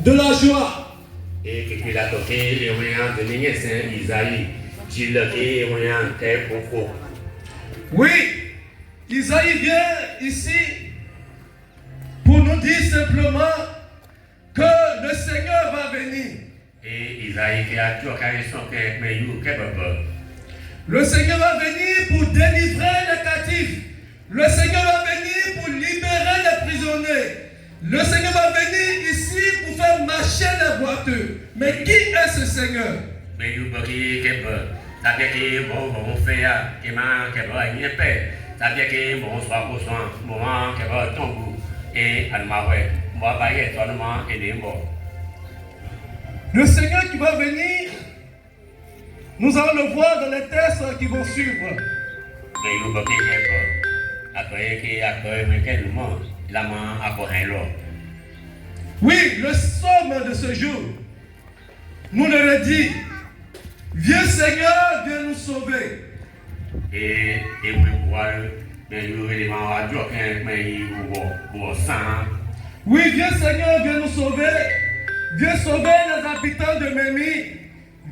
de la joie. Et que la toquée et rien de l'Igné Saint Isaïe, Gileké et rien tel pour. Oui, Isaïe vient ici pour nous dire simplement que le Seigneur va venir. Et Isaïe qui a toujours carré son cœur, mais il y a le Seigneur va venir pour délivrer les captifs. Le Seigneur va venir pour libérer les prisonniers. Le Seigneur va venir ici pour faire marcher les boiteux. Mais qui est ce Seigneur? Mais il y a ça veut dire que bon faire, que va y paix. Ça veut dire que bon soit pour soin, moment que va tomber et à ma ouais, moi pas y être seulement et des mots. Le Seigneur qui va venir, nous allons le voir dans les textes qui vont suivre. Mais il y a après quel moment la main a pour un lot. Oui, le psaume de ce jour nous le redit. Viens Seigneur, viens nous sauver. Et vous voir, mais nous éléments à Dieu mais vous sang. Oui, viens Seigneur, viens nous sauver. Viens sauver les habitants de Mémi.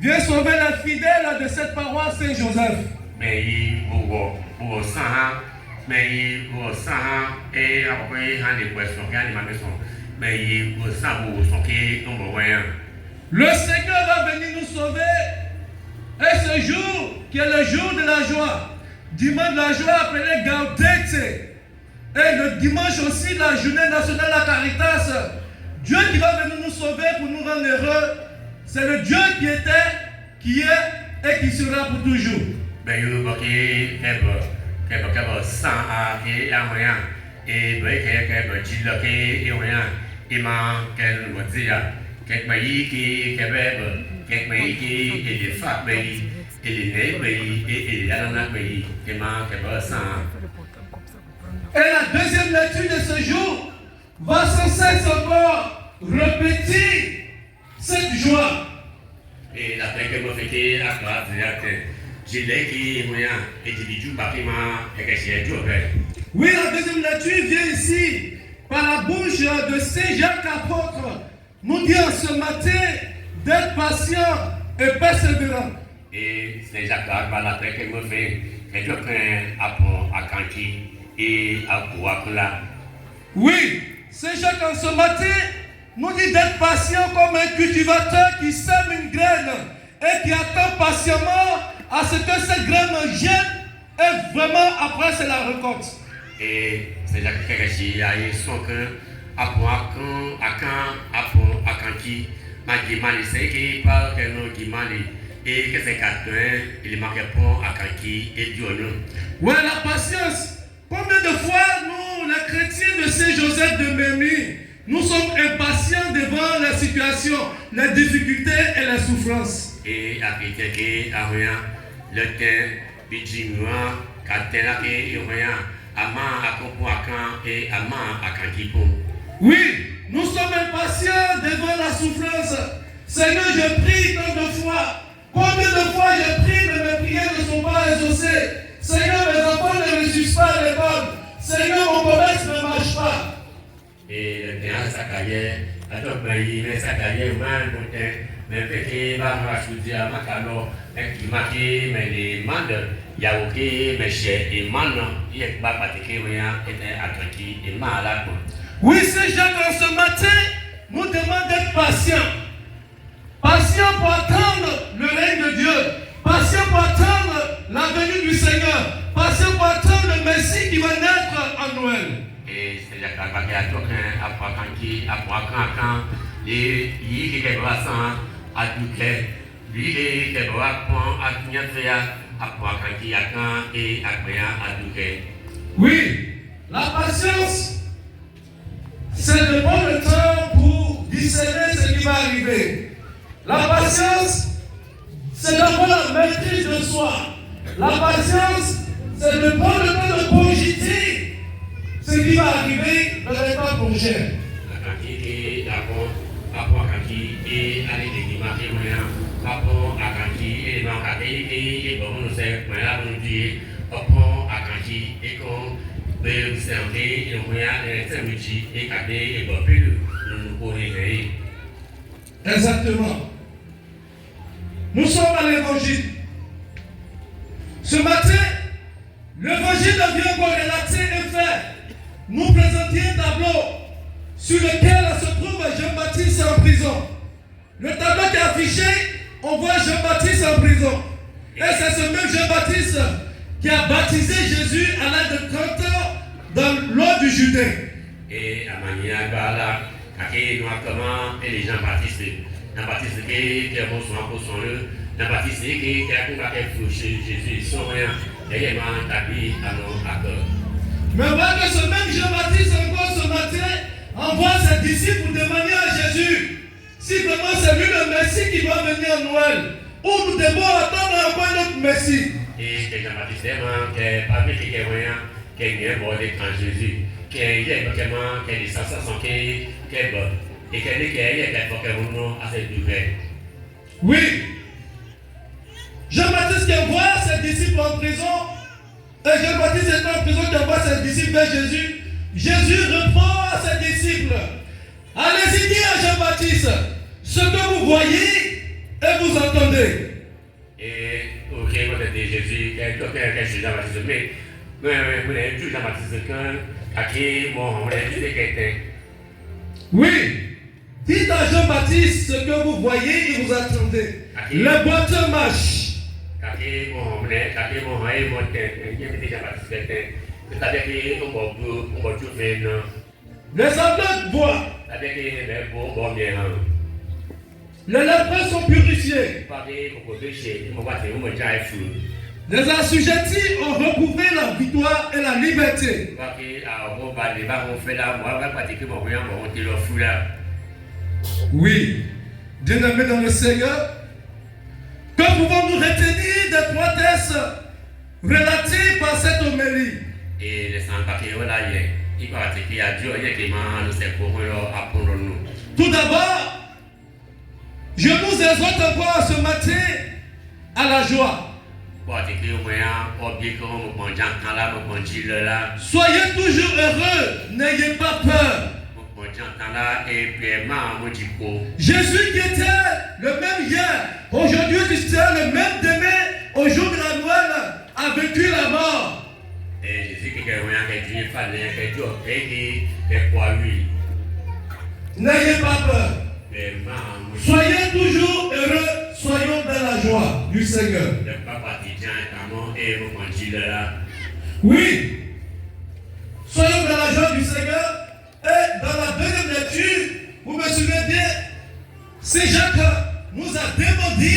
Viens sauver les fidèles de cette paroisse Saint-Joseph. Mais vous sang, mais vous sang et après il des questions, il y a des maisons. Mais vous sang vous sont qui on voit. Le Seigneur va venir nous sauver. Et ce jour, qui est le jour de la joie, dimanche de la joie appelé Gaudete, et le dimanche aussi la journée nationale de la Caritas, Dieu qui va venir nous sauver pour nous rendre heureux, c'est le Dieu qui était, qui est et qui sera pour toujours. Mais vous voyez que sang a été moyen et que dit et moyen et ma qu'elle me dit quelques pays qui quelques pays qui et les femmes pays et les pays et les alentours pays qui manquent sang. Et la deuxième lecture de ce jour va sans cesse encore répéter cette joie. Et la paix que vous faites à part j'ai qui moyen et du bâtiment et que c'est Dieu. Oui, la deuxième lecture vient ici par la bouche de Saint Jacques apôtre. Nous dit ce matin d'être patient et persévérant. Et Saint Jacques par la paix que vous faites, que Dieu prend à Kanki et à Kouakula. Oui, Saint Jacques en ce matin nous dit d'être patient comme un cultivateur qui sème une graine et qui attend patiemment à ce que cette graine germe et vraiment après c'est la récolte. Et c'est Jacques Kéréchi a eu son cœur à Kanki, Magimali, c'est qui parle que nous Gimali et que c'est quelqu'un, il manque pas à Kanki et Dieu. Oui, la patience. Combien de fois nous, les chrétiens de Saint-Joseph de Mémi, nous sommes impatients devant la situation, les difficultés et les souffrances. Et après que à rien, le temps, bijinois, katela et rien, ama à Kopoakan et ama à Kankipo. Oui, nous sommes impatients devant la souffrance. Seigneur, je prie tant de fois. Combien de fois je prie, mais mes prières ne sont pas exaucées. Seigneur, mes enfants ne réussissent pas à l'école. Seigneur, mon commerce ne marche pas. Et le temps, ça caillait, à ton pays, mais ça caillait mal pour te. Mais peut-être, va me à Macalo, mais qui marquait, mais les mandes, il y a OK, mais chez les mandes, il y a pas pratiqué, mais il y a attendu et malade. Oui, c'est Jacques en ce matin nous demande d'être patient. Patient pour attendre le règne de Dieu. Patient pour attendre la venue du Seigneur. Patient pour attendre le Messie qui va naître en Noël. Et c'est Jacques qui a toqué quand les qui est brassant à Duclet, lui qui est brassant à Duclet, à qui a quand et à Duclet. Oui, la patience. C'est le bon temps pour discerner ce qui va arriver. La patience, c'est d'abord la maîtrise de soi. La patience, c'est le bon temps de cogiter ce qui va arriver dans les temps prochains. Exactement. Nous sommes à l'évangile. Ce matin, l'évangile devient corrélaté et fait. Nous présenter un tableau sur lequel se trouve Jean-Baptiste en prison. Le tableau qui est affiché, on voit Jean-Baptiste en prison. Et c'est ce même Jean-Baptiste qui a baptisé Jésus à l'âge de 30 ans dans l'eau du Jourdain. Et à manière là, comment et les Jean-Baptiste, Jean-Baptiste qui est bon soin pour son lieu, Jean-Baptiste qui a combattu Jésus, son rien, également établi à nos accords. Mais voilà que ce même Jean-Baptiste encore ce matin envoie ses disciples pour demander à Jésus si vraiment c'est lui le Messie qui va venir à Noël, ou nous devons attendre encore notre Messie. Et que Jean-Baptiste est pas qui est moyen, qui est bon en Jésus, qui est vraiment, qui est des sensations qui est bon, et qui est pour que nous à cette durée. Oui. Jean-Baptiste qui envoie ses disciples en prison, et Jean-Baptiste est en prison qui envoie ses disciples vers Jésus. Jésus répond à ses disciples. Allez-y dire à Jean-Baptiste ce que vous voyez et vous entendez. Et ok, vous êtes Jésus, quel Jean-Baptiste, mais vous avez vu Jean-Baptiste à qui on a dit quelqu'un. Oui, dites à Jean-Baptiste ce que vous voyez et vous attendez. Le boiteux marche. Les aveugles voient. Les lépreux sont purifiés. Les assujettis ont retrouvé la victoire et la liberté. Oui, bien-aimés dans le Seigneur, que pouvons-nous retenir des trois textes relatés par cette homélie? Et les sans-papiers, il va dire qu'il y a Dieu qui nous sait pour apprendre. Tout d'abord, je vous exhorte encore ce matin à la joie. Soyez toujours heureux, n'ayez pas peur. Jésus qui était le même hier, aujourd'hui qui sera le même demain, au jour de la Noël, a vaincu la mort. Et Jésus qui est n'ayez pas peur. Soyez toujours heureux, soyons dans la joie du Seigneur. Oui, soyons dans la joie du Seigneur. Et dans la deuxième lecture, vous me souvenez bien, c'est Jacques nous a demandé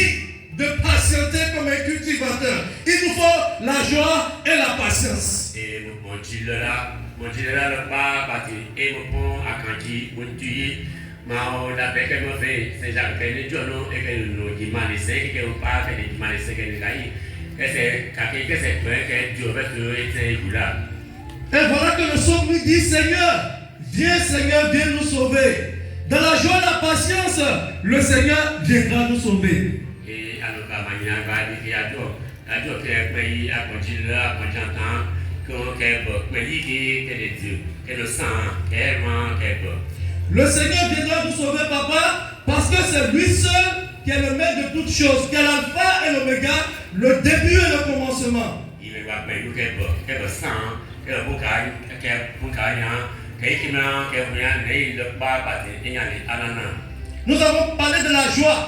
de patienter comme un cultivateur. Il nous faut la joie et la patience. Et mon Dieu là, le pas parti. Et mon à Kanti, mon Dieu, on a fait que fait, c'est Jacques qui est nous et que nous qui m'a laissé, qui n'est pas fait qui m'a laissé, que c'est quelqu'un que c'est toi que Dieu veut te être là. Et voilà que le psaume nous dit, Seigneur, viens nous sauver. Dans la joie et la patience, le Seigneur viendra nous sauver. Et à notre manière, il y a Dieu qui est pays à continuer à continuer que le sang, le Seigneur viendra nous sauver, papa, parce que c'est lui seul qui est le maître de toutes choses, qui est l'alpha et l'oméga, le début et le commencement. Il va payer que le sang, que le boucaille, que le boucaille, nous avons parlé de la joie,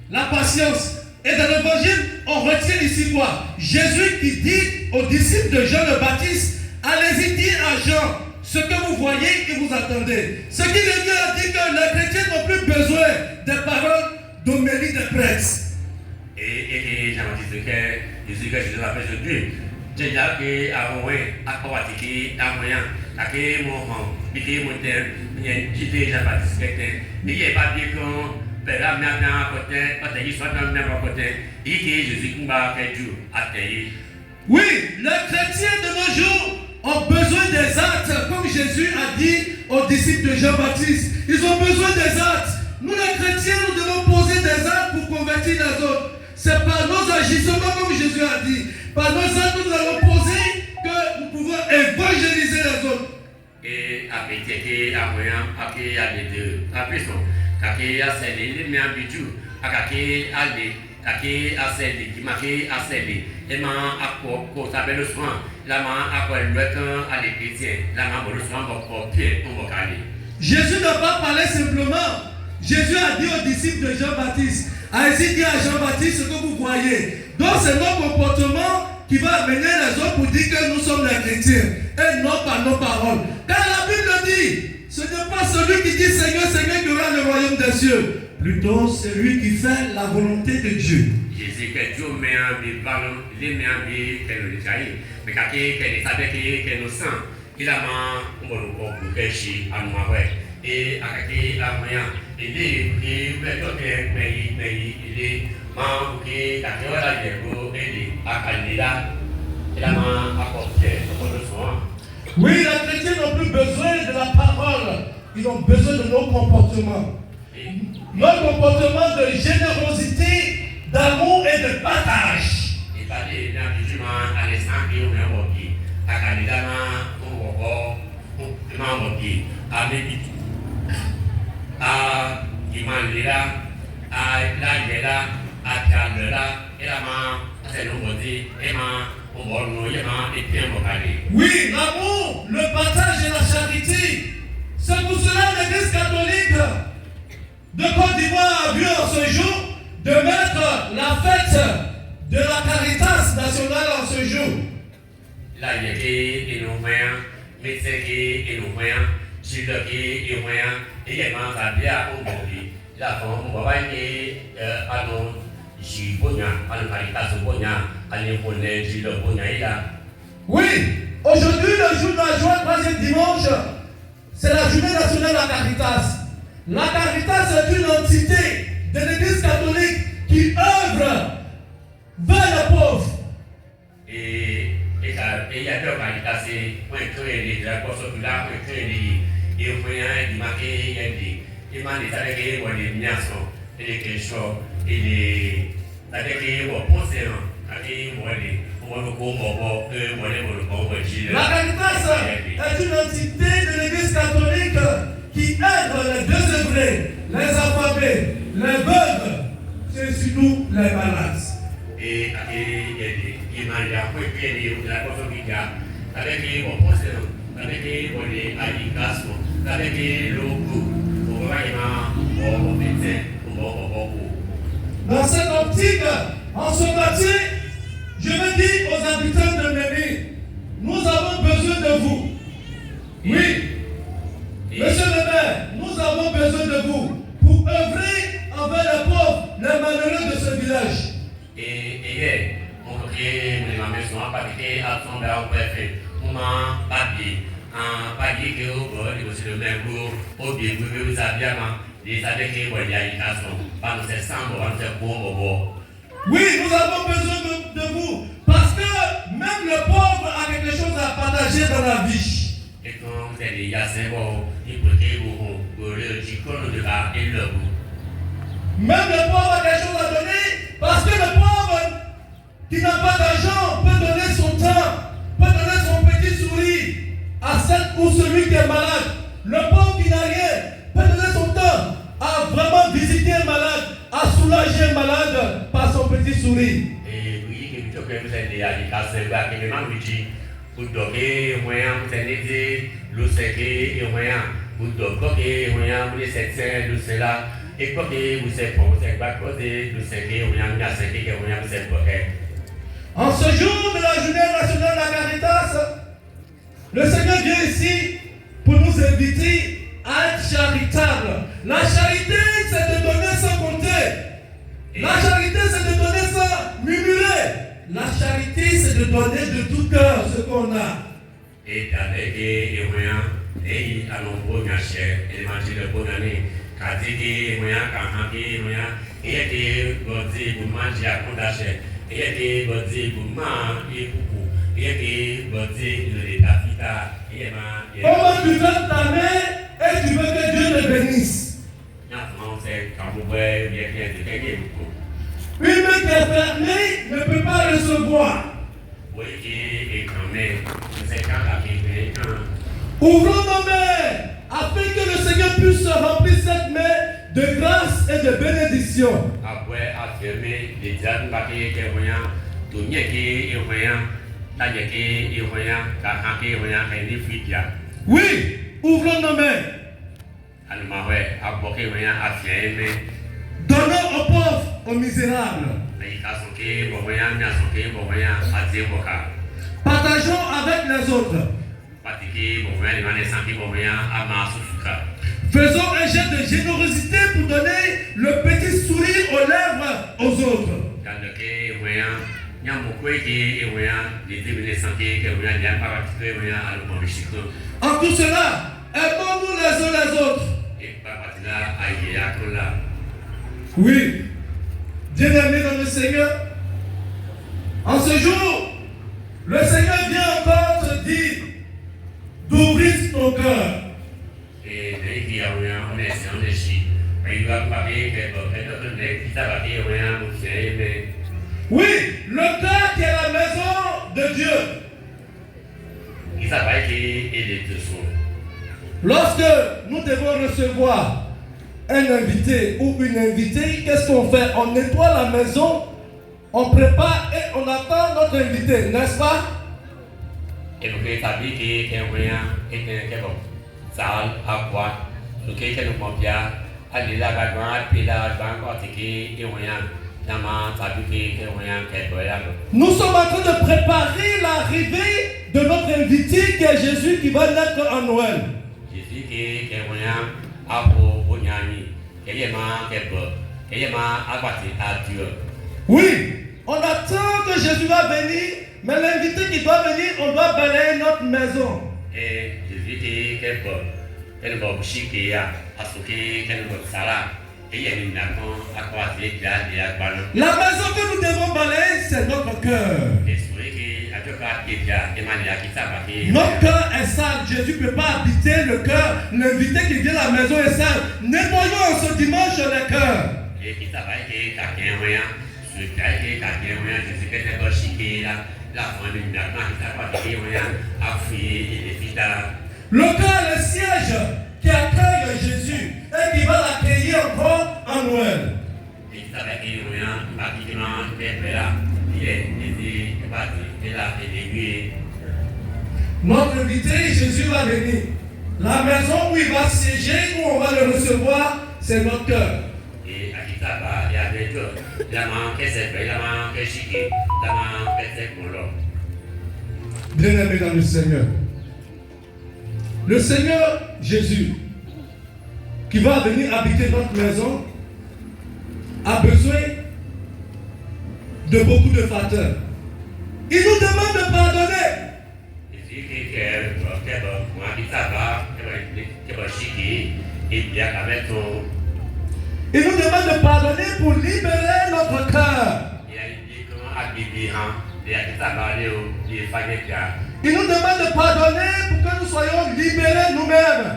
la patience. Et dans l'évangile, on retient ici quoi? Jésus qui dit aux disciples de Jean le Baptiste, allez-y dire à Jean ce que vous voyez et vous attendez. Ce qui veut dire que les chrétiens n'ont plus besoin des paroles d'homélie des prêtres. Et Jean-Baptiste, Jésus que je l'appelle Jésus. J'ai dit à Aquatique, à moyen, à qui mon terre, j'ai Jean-Baptiste, il n'y a pas dit qu'on peut la mettre à côté, parce qu'il soit dans le même côté, et que Jésus va faire Dieu à terre. Oui, les chrétiens de nos jours ont besoin des actes, comme Jésus a dit aux disciples de Jean-Baptiste. Ils ont besoin des actes. Nous, les chrétiens, nous devons poser des actes pour convertir les autres. C'est par nos agissements, comme Jésus a dit. Par nos actes, nous allons poser que nous pouvons évangéliser les autres. Et après, il y a les deux. Après, kake aseli le mi abiju akake ale kake aseli kimake aseli ema akọ ko sabe le soin la ma akọ le kan ale chrétien la ma le soin ko pied on va caler. Jésus n'a pas parlé simplement. Jésus a dit aux disciples de Jean-Baptiste, a ainsi dit à Jean-Baptiste ce que vous voyez. Donc c'est notre comportement qui va amener les autres pour dire que nous sommes les chrétiens et non par nos paroles. Car la Bible dit, ce n'est pas celui qui dit Seigneur, Seigneur qui aura le royaume des cieux. Plutôt celui qui fait la volonté de Dieu. Jésus que Dieu met en vie, les met en vie, que nous les aïe, mais que les savait que nous sommes, il a mis pour pécher à nous avoir. Et à qui à moyen, il est qui veut que mais il est membre qui a fait la guerre et à candidat, il a apporté pour le soin. Oui, les chrétiens n'ont plus besoin de la parole, ils ont besoin de nos comportements. Notre comportement de générosité, d'amour et de partage. Il fallait d'un musulman à l'instant qui est au qui à candidat à méditer, à Imandela, à Langela, à Tiandela, et la main, c'est nous dit, et ma, on va nous y et puis on va aller. Oui, l'amour, le partage et la charité. C'est pour cela que l'Église catholique de Côte d'Ivoire a vu en ce jour de mettre la fête de la Caritas nationale en ce jour. Là, il y a des moyens, mais c'est des moyens, j'ai le qui est moyen, et également ça vient au monde. La femme, on va voir à nos Jibonia, à nos Caritas Bonia, à nos Bonnet, j'ai le Bonia là. Oui, aujourd'hui, le jour de la joie, troisième dimanche, c'est la journée nationale de la Caritas. La Caritas est une entité de l'Église catholique qui œuvre vers les pauvres. Et il y a deux Caritas, pour créer la course populaire, pour créer les moyens de marquer, il m'a dit avec les miasons, et les questions, et les. Avec les pensées, avec la Caritas est une entité de l'Église catholique qui aide les désœuvrés, les affamés, les veuves, c'est surtout les malades. Et il m'a dit après la consommation, avec les pensées, avec les allications, avec les locaux, pour vraiment, pour médecin, pour dans cette optique, en ce matin, je veux dire aux habitants de Mémé, nous avons besoin de vous. Oui, monsieur le maire, nous avons besoin de vous pour œuvrer envers les pauvres, les malheureux de ce village. Et hier, on crée les mamans sont appliquées à son préfet. On m'a pas dit que vous le même jour, au début, vous avez les avec les voyations, pas nous semble, on se bon. Oui, nous avons besoin de vous, parce que même le pauvre a quelque chose à partager dans la vie. Et quand vous avez des bon, il faut que vous le chicote de la et le bout. Même le pauvre a quelque chose à donner, parce que le pauvre qui n'a pas d'argent peut donner son temps, peut donner son petit sourire à celle ou celui qui est malade. Le pauvre qui n'a rien peut donner son temps à vraiment visiter un malade, à soulager un malade par son petit sourire. Et oui, que vous avez des allications, que vous avez dit, vous devez, vous avez dit, vous savez, vous devez, vous savez, vous savez, et quoi que vous savez, vous savez, vous savez, vous savez, en ce jour de la journée nationale de la Caritas, le Seigneur vient ici pour nous inviter à être charitable. La charité, c'est de donner sans compter. La charité, c'est de donner sans murmurer. La charité, c'est de donner de tout cœur ce qu'on a. Et avec les moyens, et à l'ombre, ma chère, et les matins de bonne année, quand il y a moyens, quand il y a moyens, et il y a pour manger à Kondaché, et il y a pour manger beaucoup, et il y a pour tafita, et comment tu fermes ta main et tu veux que Dieu te bénisse? Une main qui est fermée ne peut pas recevoir. Ouvrons nos mains afin que le Seigneur puisse remplir cette main de grâce et de bénédiction. Après, affirmer les diables qui sont voyants, tout le monde qui est voyant, la qui est voyant, car qui est voyant, qui est fidèle. Oui, ouvrons nos mains. Alors, ouais, à beaucoup de voyants, affirmer. Donnons aux pauvres, aux misérables. Partageons avec les autres. Faisons un geste de générosité pour donner le petit sourire aux lèvres aux autres. En tout cela, aimons-nous les uns les autres. Oui, bien-aimés dans le Seigneur, en ce jour, le Seigneur vient encore te dire d'ouvrir ton cœur. Oui, le cœur qui est la maison de Dieu. Lorsque nous devons recevoir un invité ou une invitée, qu'est-ce qu'on fait? On nettoie la maison, on prépare et on attend notre invité, n'est-ce pas? Nous sommes en train de préparer l'arrivée de notre invité qui est Jésus qui va naître en Noël. Oui, on attend que Jésus va venir, mais l'invité qui doit venir, on doit balayer notre maison. La maison que nous devons balayer, c'est notre cœur. Notre cœur est sale. Jésus ne peut pas habiter le cœur. L'invité qui vient à la maison est sale. Nettoyons ce dimanche le cœur. Le cœur est le siège qui accueille Jésus et qui va l'accueillir encore en Noël. Notre invité, Jésus va venir. La maison où il va siéger, où on va le recevoir, c'est notre cœur. Bien-aimés dans le Seigneur. Le Seigneur Jésus, qui va venir habiter notre maison, a besoin de beaucoup de facteurs. Il nous demande de pardonner. Il nous demande de pardonner pour libérer notre cœur. Il nous demande de pardonner pour que nous soyons libérés nous-mêmes.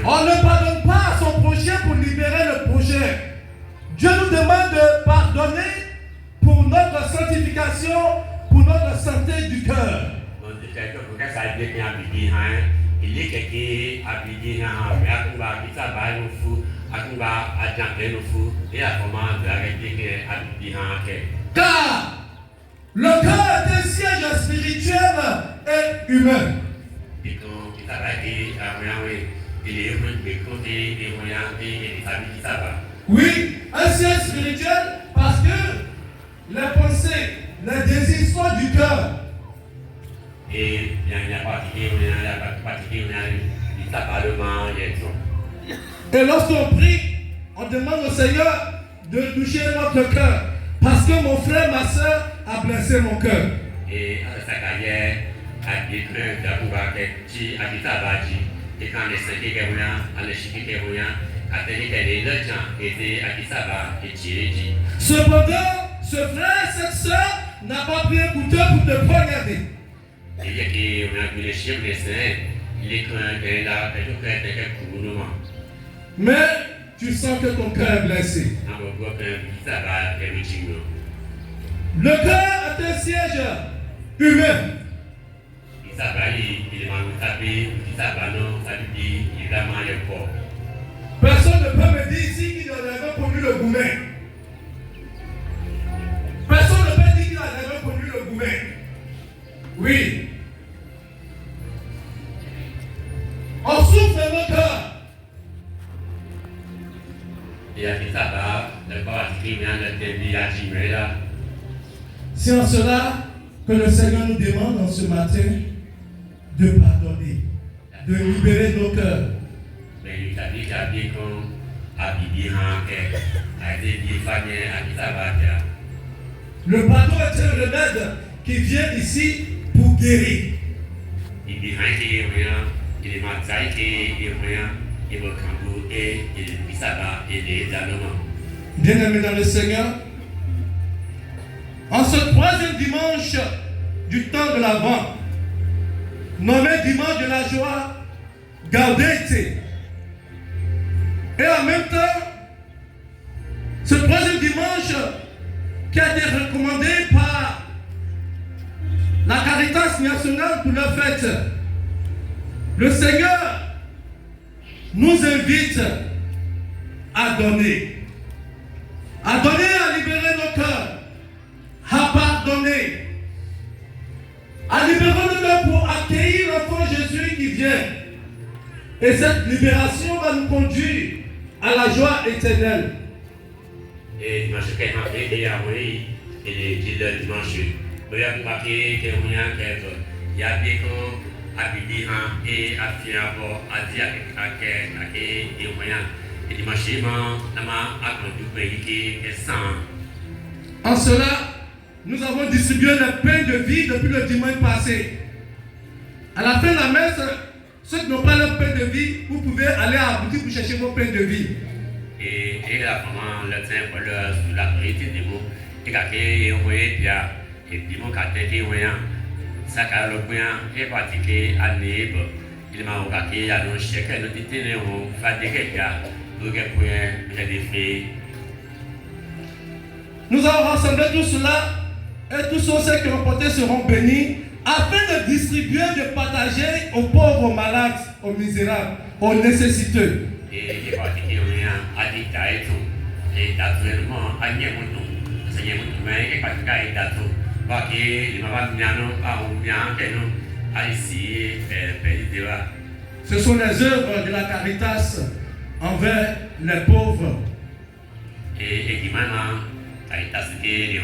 On ne pardonne pas à son prochain pour libérer le prochain. Dieu nous demande de pardonner pour notre sanctification, pour notre santé du cœur. Car le cœur est un siège spirituel et humain. Oui, un siège spirituel parce que les pensées, les désirs sont du cœur. Et lorsqu'on prie, on demande au Seigneur de toucher notre cœur. Parce que mon frère, ma soeur a blessé mon cœur. Cependant, ce frère, cette soeur n'a pas pris un couteau pour te poignarder. Mais tu sens que ton cœur est blessé. Le cœur est un siège humain. Personne ne peut me dire ici qu'il en avait connu le gourmet. Personne ne peut dire qu'il en avait connu le gourmet. Oui. On souffre de nos cœurs. C'est en cela que le Seigneur nous demande en ce matin de pardonner, de libérer nos cœurs. Le pardon est un remède qui vient ici pour guérir. Bien-aimés dans le Seigneur, en ce troisième dimanche du temps de l'Avent, nommé dimanche de la joie, Gaudete, et en même temps, ce troisième dimanche qui a été recommandé par la Caritas nationale pour la fête, le Seigneur nous invite à donner, à libérer nos cœurs, à pardonner, à libérer nos cœurs pour accueillir l'enfant Jésus qui vient. Et cette libération va nous conduire à la joie éternelle. Et dimanche, en cela, nous avons distribué le pain de vie depuis le dimanche passé. À la fin de la messe, ceux qui n'ont pas le pain de vie, vous pouvez aller à la boutique pour chercher vos pains de vie. Et la maman, le tient pour le sous la prière des mots, et quand il est envoyé, et puis mon quartier est envoyé, ça a le point, et pratiqué à Neb, il m'a envoyé à nos chèques, nous disons, on va dire qu'il y a deux points, des faits. Nous allons rassembler tout cela, et tous ceux qui ont porté seront bénis, afin de distribuer, de partager aux pauvres, aux malades, aux misérables, aux nécessiteux. Et pratiqué à dit et naturellement, à Niamoto, c'est Niamoto, mais et pratiqué à Dato, parce qu'il m'a pas mis à ici, ce sont les œuvres de la Caritas envers les pauvres. Et qui m'a Caritas qui est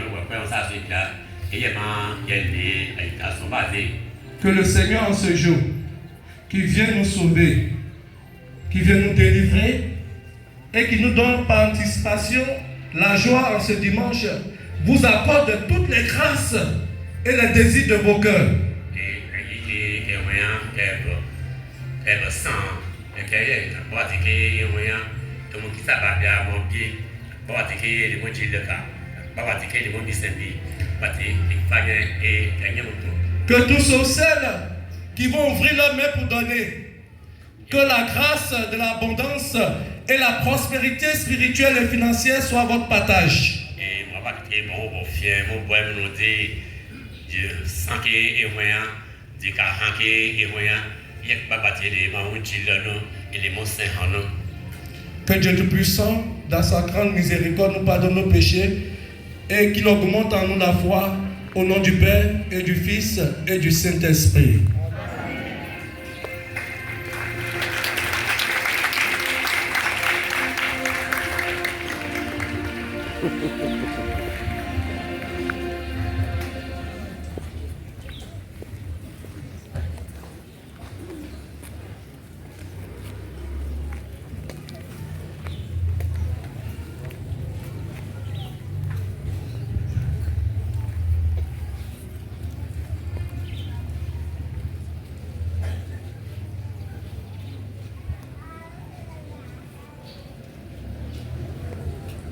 que le Seigneur en ce jour, qui vient nous sauver, qui vient nous délivrer et qui nous donne par anticipation la joie en ce dimanche, vous accorde toutes les grâces et les désirs de vos cœurs. Que tous ceux qui vont ouvrir leurs mains pour donner, que la grâce de l'abondance et la prospérité spirituelle et financière soient votre partage. Que Dieu Tout-Puissant, dans sa grande miséricorde, nous pardonne nos péchés et qu'il augmente en nous la foi, au nom du Père et du Fils et du Saint-Esprit.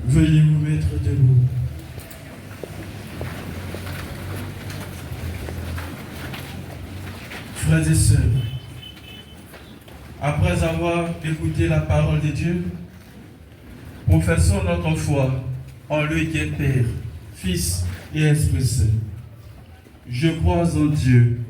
Veuillez vous mettre debout. Frères et sœurs, après avoir écouté la parole de Dieu, professons notre foi en lui qui est Père, Fils et Esprit Saint. Je crois en Dieu,